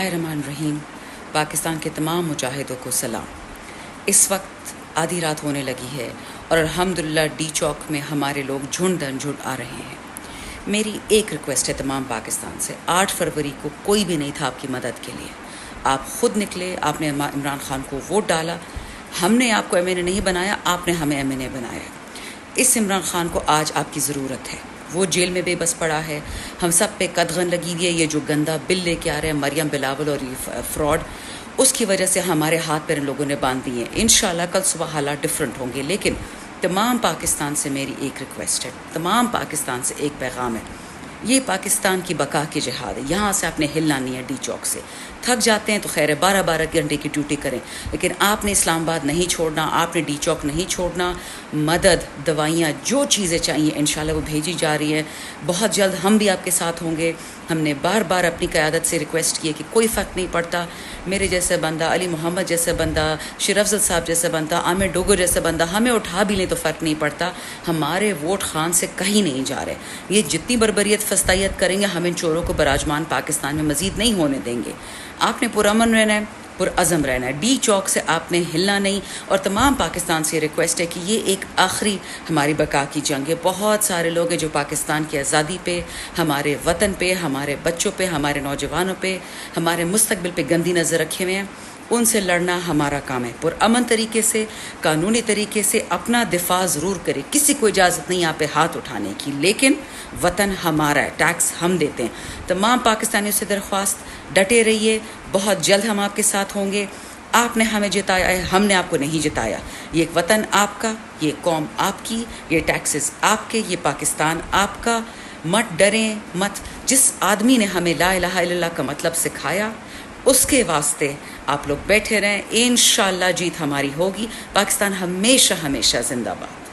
الرحمن الرحیم۔ پاکستان کے تمام مجاہدوں کو سلام۔ اس وقت آدھی رات ہونے لگی ہے اور الحمدللہ ڈی چوک میں ہمارے لوگ جھنڈ در جھنڈ آ رہے ہیں۔ میری ایک ریکویسٹ ہے تمام پاکستان سے، 8 فروری کو کوئی بھی نہیں تھا آپ کی مدد کے لیے، آپ خود نکلے، آپ نے عمران خان کو ووٹ ڈالا، ہم نے آپ کو ایم این اے نہیں بنایا، آپ نے ہمیں ایم این اے بنایا۔ اس عمران خان کو آج آپ کی ضرورت ہے، وہ جیل میں بے بس پڑا ہے، ہم سب پہ قدغن لگی ہوئی ہے، یہ جو گندا بل لے کے آ رہے ہیں مریم بلاول اور یہ فراڈ، اس کی وجہ سے ہمارے ہاتھ پیر ان لوگوں نے باندھ دیے ہیں۔ انشاءاللہ کل صبح حالات ڈیفرنٹ ہوں گے، لیکن تمام پاکستان سے میری ایک ریکویسٹ ہے، تمام پاکستان سے ایک پیغام ہے، یہ پاکستان کی بقا کی جہاد ہے، یہاں سے آپ نے ہلنا نہیں ہے۔ ڈی چوک سے تھک جاتے ہیں تو خیر ہے، 12 گھنٹے کی ڈیوٹی کریں، لیکن آپ نے اسلام آباد نہیں چھوڑنا، آپ نے ڈی چوک نہیں چھوڑنا۔ مدد، دوائیاں، جو چیزیں چاہیے انشاءاللہ وہ بھیجی جا رہی ہیں، بہت جلد ہم بھی آپ کے ساتھ ہوں گے۔ ہم نے بار بار اپنی قیادت سے ریکویسٹ کی ہے کہ کوئی فرق نہیں پڑتا، میرے جیسے بندہ، علی محمد جیسے بندہ، شیر افضل صاحب جیسے بندہ، عامر ڈوگر جیسے بندہ ہمیں اٹھا بھی لیں تو فرق نہیں پڑتا، ہمارے ووٹ خان سے کہیں نہیں جا رہے۔ یہ جتنی بربریت فستائیت کریں گے ہم ان چوروں کو براجمان پاکستان میں مزید نہیں ہونے دیں گے۔ آپ نے پرامن رہنا ہے، پرعزم رہنا ہے، ڈی چوک سے آپ نے ہلنا نہیں۔ اور تمام پاکستان سے ریکویسٹ ہے کہ یہ ایک آخری ہماری بقا کی جنگ ہے۔ بہت سارے لوگ ہیں جو پاکستان کی آزادی پہ، ہمارے وطن پہ، ہمارے بچوں پہ، ہمارے نوجوانوں پہ، ہمارے مستقبل پہ گندی نظر رکھے ہوئے ہیں، ان سے لڑنا ہمارا کام ہے۔ پرامن طریقے سے، قانونی طریقے سے اپنا دفاع ضرور کرے، کسی کو اجازت نہیں آپ پہ ہاتھ اٹھانے کی، لیکن وطن ہمارا ہے، ٹیکس ہم دیتے ہیں۔ تمام پاکستانیوں سے درخواست، ڈٹے رہیے، بہت جلد ہم آپ کے ساتھ ہوں گے۔ آپ نے ہمیں جتایا ہے، ہم نے آپ کو نہیں جتایا۔ یہ وطن آپ کا، یہ قوم آپ کی، یہ ٹیکسز آپ کے، یہ پاکستان آپ کا۔ مت ڈریں، مت۔ جس آدمی نے ہمیں لا الہ الا اللہ کا مطلب سکھایا، اس کے واسطے آپ لوگ بیٹھے رہیں، انشاءاللہ جیت ہماری ہوگی۔ پاکستان ہمیشہ ہمیشہ زندہ باد۔